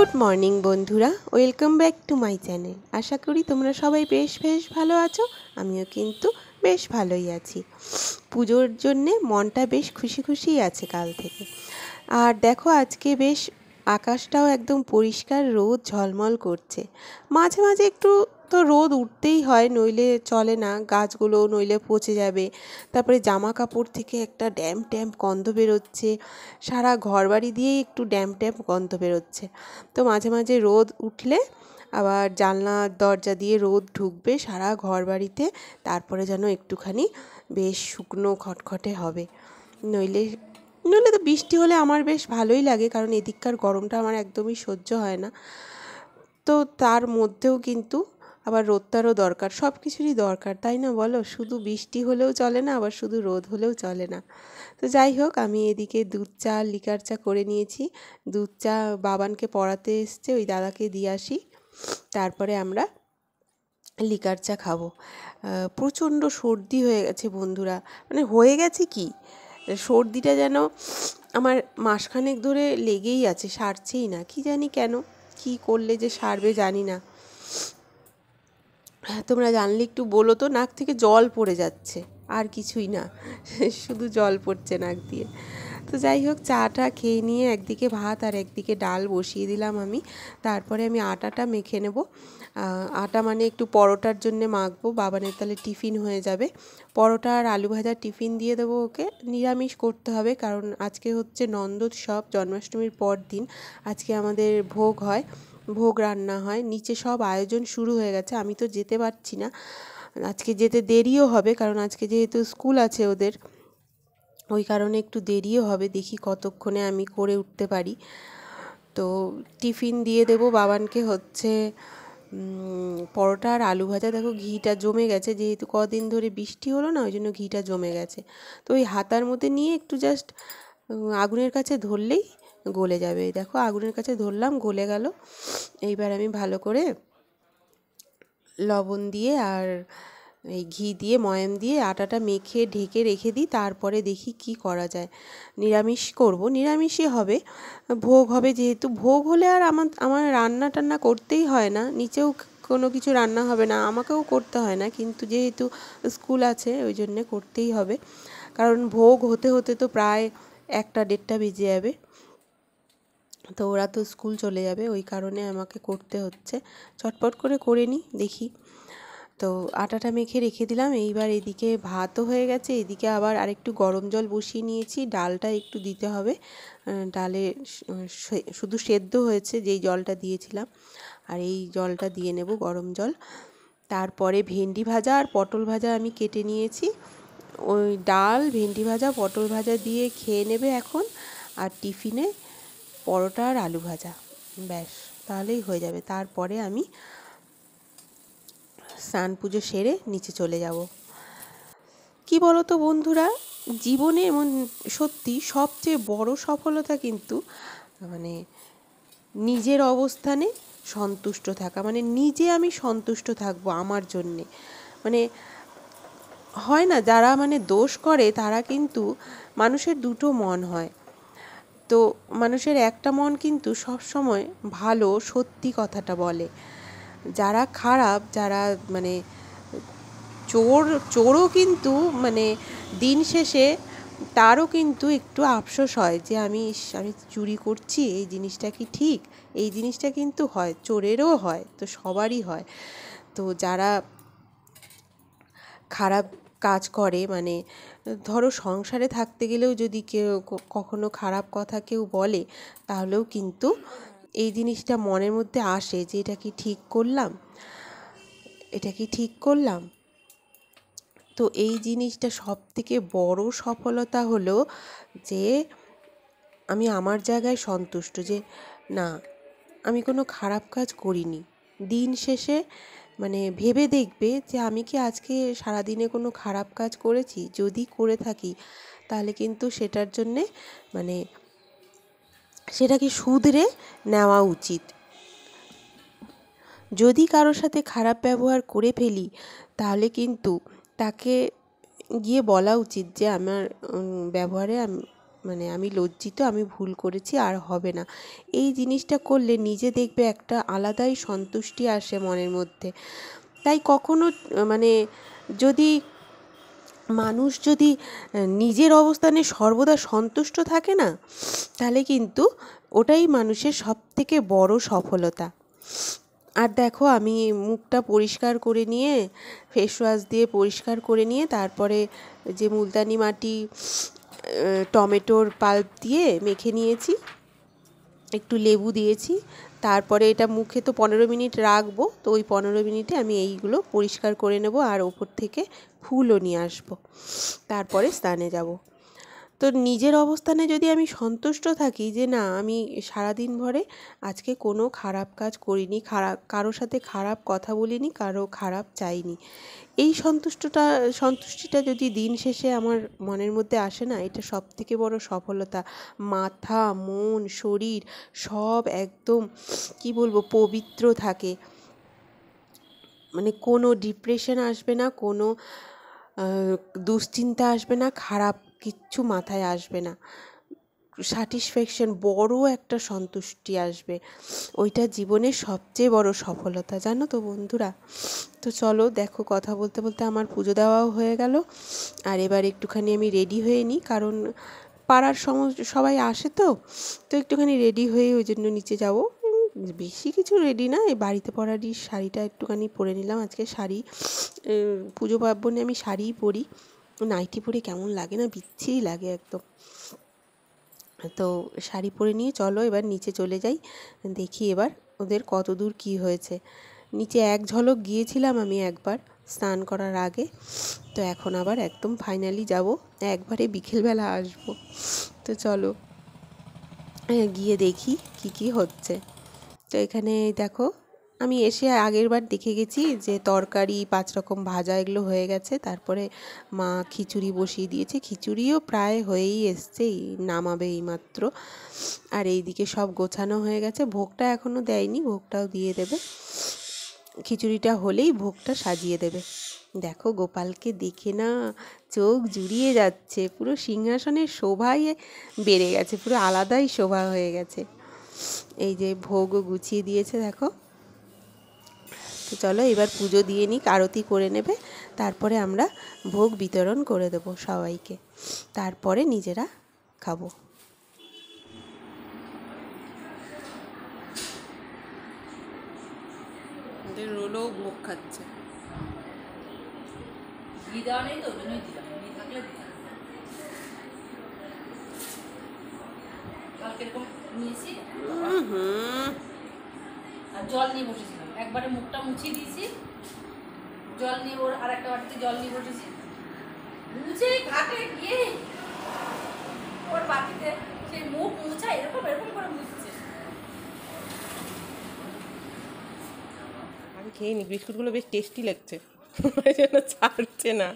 Good morning বন্ধুরা, welcome back to my channel. আশা করি তোমরা সবাই বেশ ভালো আছো। আমিও কিন্তু বেশ ভালোই আছি। পুজোর জন্যে মনটা বেশ খুশি আছে কাল থেকে। আর দেখো আজকে বেশ আকাশটাও একদম পরিষ্কার, রোদ ঝলমল করছে। মাঝে মাঝে একটু তো রোদ উঠতেই হয়, নইলে চলে না, গাছগুলো নইলে পচে যাবে। তারপরে জামা কাপড় থেকে একটা ড্যাম্প গন্ধ বেরোচ্ছে, সারা ঘরবাড়ি দিয়েই একটু ড্যাম্প গন্ধ বেরোচ্ছে। তো মাঝে মাঝে রোদ উঠলে আবার জানলা দরজা দিয়ে রোদ ঢুকবে সারা ঘরবাড়িতে, তারপরে যেন একটুখানি বেশ শুকনো খটখটে হবে। নইলে নইলে তো বৃষ্টি হলে আমার বেশ ভালোই লাগে, কারণ এদিককার গরমটা আমার একদমই সহ্য হয় না। তো তার মধ্যেও কিন্তু আবার রোদটারও দরকার, সব কিছুরই দরকার, তাই না বলো? শুধু বৃষ্টি হলেও চলে না, আবার শুধু রোদ হলেও চলে না। তো যাই হোক, আমি এদিকে দুধ চা লিকার চা করে নিয়েছি। দুধ চা বাবানকে পড়াতে এসছে, ওই দাদাকে দিয়ে আসি, তারপরে আমরা লিকার চা খাবো। প্রচণ্ড সর্দি হয়ে গেছে বন্ধুরা, মানে হয়ে গেছে কি, সর্দিটা যেন আমার মাসখানেক ধরে লেগেই আছে, সারছেই না, কি জানি কেন, কি করলে যে সারবে জানি না। তোমরা জানলে একটু বলো তো। নাক থেকে জল পড়ে যাচ্ছে, আর কিছুই না, শুধু জল পড়ছে নাক দিয়ে। তো যাই হোক, চাটা খেয়ে নিয়ে একদিকে ভাত আর একদিকে ডাল বসিয়ে দিলাম আমি। তারপরে আমি আটাটা মেখে নেব। আটা মানে একটু পরোটার জন্যে মাখবো, বাবানের তাহলে টিফিন হয়ে যাবে। পরোটা আর আলু ভাজা টিফিন দিয়ে দেবো ওকে। নিরামিষ করতে হবে, কারণ আজকে হচ্ছে নন্দোৎসব, জন্মাষ্টমীর পর দিন। আজকে আমাদের ভোগ হয়, ভোগ রান্না হয়, নিচে সব আয়োজন শুরু হয়ে গেছে। আমি তো যেতে পারছি না, আজকে যেতে দেরিও হবে, কারণ আজকে যেহেতু স্কুল আছে ওদের, ওই কারণে একটু দেরিও হবে। দেখি কতক্ষণে আমি করে উঠতে পারি। তো টিফিন দিয়ে দেবো বাবানকে হচ্ছে পরোটা আর আলু ভাজা। দেখো ঘিটা জমে গেছে, যেহেতু কদিন ধরে বৃষ্টি হলো না, ওই জন্য ঘিটা জমে গেছে। তো ওই হাতার মধ্যে নিয়ে একটু জাস্ট আগুনের কাছে ধরলেই গলে যাবে। দেখো আগুনের কাছে ধরলাম, গলে গেল। এইবার আমি ভালো করে লবণ দিয়ে আর এই ঘি দিয়ে ময়াম দিয়ে আটাটা মেখে ঢেকে রেখে দিই, তারপরে দেখি কি করা যায়। নিরামিষ করব, নিরামিষই হবে, ভোগ হবে যেহেতু। ভোগ হলে আর আমার রান্না টান্না করতেই হয় না, নিচেও কোনো কিছু রান্না হবে না, আমাকেও করতে হয় না, কিন্তু যেহেতু স্কুল আছে ওই জন্যে করতেই হবে। কারণ ভোগ হতে হতে তো প্রায় 1টা 1:30 বেজে যাবে, তো ওরা তো স্কুল চলে যাবে, ওই কারণে আমাকে করতে হচ্ছে। চটপট করে নিই দেখি। তো আটাটা মেখে রেখে দিলাম। এইবার এদিকে ভাতও হয়ে গেছে, এদিকে আবার আরেকটু গরম জল বসিয়ে নিয়েছি, ডালটা একটু দিতে হবে। ডালে শুধু সেদ্ধ হয়েছে যেই জলটা দিয়েছিলাম, আর এই জলটা দিয়ে নেব, গরম জল। তারপরে ভেন্ডি ভাজা আর পটল ভাজা আমি কেটে নিয়েছি। ওই ডাল, ভেন্ডি ভাজা, পটল ভাজা দিয়ে খেয়ে নেবে এখন। আর টিফিনে পরোটা আর আলু ভাজা, ব্যাস তাহলেই হয়ে যাবে। তারপরে আমি স্নান পুজো সেরে নিচে চলে যাব। কি বলো তো বন্ধুরা, জীবনে সত্যি সবচেয়ে বড় সফলতা কিন্তু মানে নিজের অবস্থানে সন্তুষ্ট থাকা, মানে নিজে আমি সন্তুষ্ট থাকবো আমার জন্যে। মানে হয় না, যারা মানে দোষ করে তারা কিন্তু, মানুষের দুটো মন হয়, তো মানুষের একটা মন কিন্তু সব সময় ভালো সত্যি কথাটা বলে। যারা খারাপ, যারা মানে চোরও কিন্তু মানে দিন শেষে তারও কিন্তু একটু আফসোস হয় যে আমি চুরি করছি, এই জিনিসটা কি ঠিক? এই জিনিসটা কিন্তু হয়, চোরেরও হয়, তো সবারই হয়। তো যারা খারাপ কাজ করে, মানে ধরো সংসারে থাকতে গেলেও যদি কেউ কখনো খারাপ কথা কেউ বলে, তাহলেও কিন্তু এই জিনিসটা মনের মধ্যে আসে যে এটা কি ঠিক করলাম, এটা কি ঠিক করলাম। তো এই জিনিসটা সবথেকে বড় সফলতা হলো যে আমি আমার জায়গায় সন্তুষ্ট, যে না, আমি কোনো খারাপ কাজ করিনি। দিন শেষে মানে ভেবে দেখবে যে আমি কি আজকে সারাদিনে কোনো খারাপ কাজ করেছি? যদি করে থাকি তাহলে কিন্তু সেটার জন্যে মানে সেটাকে শুধরে নেওয়া উচিত। যদি কারোর সাথে খারাপ ব্যবহার করে ফেলি, তাহলে কিন্তু তাকে গিয়ে বলা উচিত যে আমার ব্যবহারে মানে আমি লজ্জিত, আমি ভুল করেছি, আর হবে না। এই জিনিসটা করলে নিজে দেখবে একটা আলাদাই সন্তুষ্টি আসে মনের মধ্যে। তাই কখনো মানে যদি মানুষ যদি নিজের অবস্থানে সর্বদা সন্তুষ্ট থাকে না, তাহলে কিন্তু ওটাই মানুষের সবথেকে বড় সফলতা। আর দেখো আমি মুখটা পরিষ্কার করে নিয়ে ফেস ওয়াশ দিয়ে পরিষ্কার করে নিয়ে তারপরে যে মুলতানি মাটি টমেটোর পাল্প দিয়ে মেখে নিয়েছি, একটু লেবু দিয়েছি। তারপরে এটা মুখে তো 15 মিনিট রাখবো, তো ওই 15 মিনিটে আমি এইগুলো পরিষ্কার করে নেব আর ওপর থেকে ফুলও নিয়ে আসবো, তারপরে স্নানে যাব। তো নিজের অবস্থানে যদি আমি সন্তুষ্ট থাকি যে না আমি সারাদিন ভরে আজকে কোনো খারাপ কাজ করিনি, কারোর সাথে খারাপ কথা বলিনি, কারো খারাপ চাইনি, এই সন্তুষ্টিটা যদি দিন শেষে আমার মনের মধ্যে আসে না, এটা সবথেকে বড় সফলতা। মাথা, মন, শরীর সব একদম কি বলবো পবিত্র থাকে, মানে কোনো ডিপ্রেশন আসবে না, কোনো দুশ্চিন্তা আসবে না, খারাপ কিচ্ছু মাথায় আসবে না, স্যাটিসফ্যাকশন, বড় একটা সন্তুষ্টি আসবে। ওইটা জীবনের সবচেয়ে বড় সফলতা, জানো তো বন্ধুরা। তো চলো দেখো কথা বলতে বলতে আমার পুজো দেওয়াও হয়ে গেল। আর এবার একটুখানি আমি রেডি হয়ে নিই, কারণ পাড়ার সবাই আসে তো একটুখানি রেডি হয়ে ওই জন্য নিচে যাব। বেশি কিছু রেডি না, এই বাড়িতে পরারই শাড়িটা একটুখানি পরে নিলাম। আজকে শাড়ি পুজো পার্বণে আমি শাড়িই পরি, নাইটি পরে কেমন লাগে না, বিচ্ছিরি লাগে একদম। তো শাড়ি পরে নিয়ে চলো এবার নিচে চলে যাই, দেখি এবার ওদের কত দূর কী হয়েছে। নিচে এক ঝলক গিয়েছিলাম আমি একবার স্নান করার আগে, তো এখন আবার একদম ফাইনালি যাব, একবারে বিকেলবেলা আসবো। তো চলো গিয়ে দেখি কি কি হচ্ছে। তো এখানে দেখো আমি এসে আগের বার দেখে গেছি যে তরকারি 5 রকম ভাজা এগুলো হয়ে গেছে, তারপরে মা খিচুড়ি বসিয়ে দিয়েছে, খিচুড়িও প্রায় হয়েই এসছে, নামাবে এইমাত্র। আর এইদিকে সব গোছানো হয়ে গেছে, ভোগটা এখনও দেয়নি, ভোগটাও দিয়ে দেবে, খিচুড়িটা হলেই ভোগটা সাজিয়ে দেবে। দেখো গোপালকে দেখে না চোখ জুড়িয়ে যাচ্ছে, পুরো সিংহাসনের শোভাই বেড়ে গেছে, পুরো আলাদাই শোভা হয়ে গেছে। এই যে ভোগও গুছিয়ে দিয়েছে দেখো। তো চলো এবার পুজো দিয়ে নিক, আরতি করে নেবে, তারপরে আমরা ভোগ বিতরণ করে দেব সবাইকে, তারপরে নিজেরা খাবো। রোলও ভোগ খাচ্ছে, ঘি দেওয়া নেই তো ওই জন্যই দিলাম, ঘি থাকলে দিতাম। কালকে এরকম নিয়েছি আর জল নিয়ে বসেছিলাম, একবারে মুখটা মুছিয়ে দিয়েছি, জল নিয়ে ওর আর একটা বাটিতে জল নিয়ে বসেছি, মুছে ঘাটে গিয়ে ওর বাটিতে সেই মুখ মুছা এরকম এরকম করে মুছছে। আমি খেয়ে নি, বিস্কুটগুলো বেশ টেস্টি লাগছে, ওই জন্য ছাড়ছে না।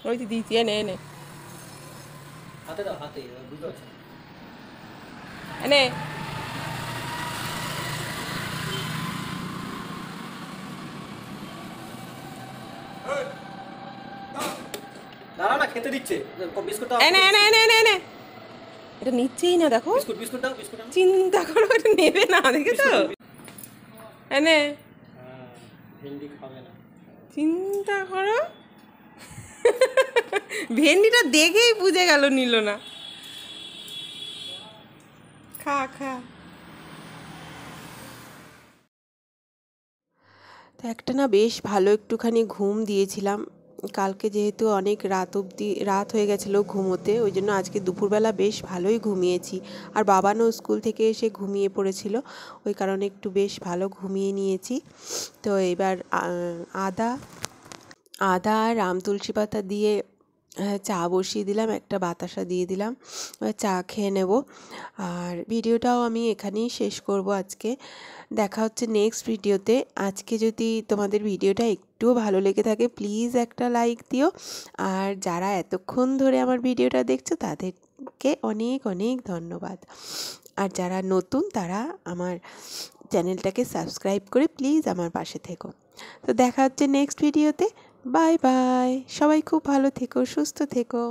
ওই তো দিয়েছি, এনে এনে হাতে দাও, হাতে বুঝতে পারছি এনে। দাঁড়া না, খেতে দিচ্ছে বিস্কুট দাও, এনে এনে এনে এনে এনে। এটা নিচ্ছেই না দেখো, বিস্কুট বিস্কুট দাও, বিস্কুট দাও, চিন্তা করো এটা নেবে না, দেখেছো এনে। ভেন্ডি খাবে না, চিন্তা করো, ভেন্ডিটা দেখেই বুঝে গেল নিল না। খা খা। তো একটা না বেশ ভালো একটুখানি ঘুম দিয়েছিলাম কালকে, যেহেতু অনেক রাত হয়ে গেছিলো ঘুমোতে, ওই জন্য আজকে দুপুরবেলা বেশ ভালোই ঘুমিয়েছি। আর বাবানও স্কুল থেকে এসে ঘুমিয়ে পড়েছিল, ওই কারণে একটু বেশ ভালো ঘুমিয়ে নিয়েছি। তো এবার আদা আর রাম তুলসী পাতা দিয়ে চা বসিয়ে দিলাম, একটা বাতাসা দিয়ে দিলাম, চা খেয়ে নেব। আর ভিডিওটাও আমি এখানেই শেষ করব আজকে। দেখা হচ্ছে নেক্সট ভিডিওতে। আজকে যদি তোমাদের ভিডিওটা একটুও ভালো লেগে থাকে প্লিজ একটা লাইক দিও, আর যারা এতক্ষণ ধরে আমার ভিডিওটা দেখছো তাদেরকে অনেক অনেক ধন্যবাদ। আর যারা নতুন তারা আমার চ্যানেলটাকে সাবস্ক্রাইব করে প্লিজ আমার পাশে থেকো। তো দেখা হচ্ছে নেক্সট ভিডিওতে। বাই বাই, সবাই খুব ভালো থেকো, সুস্থ থেকো।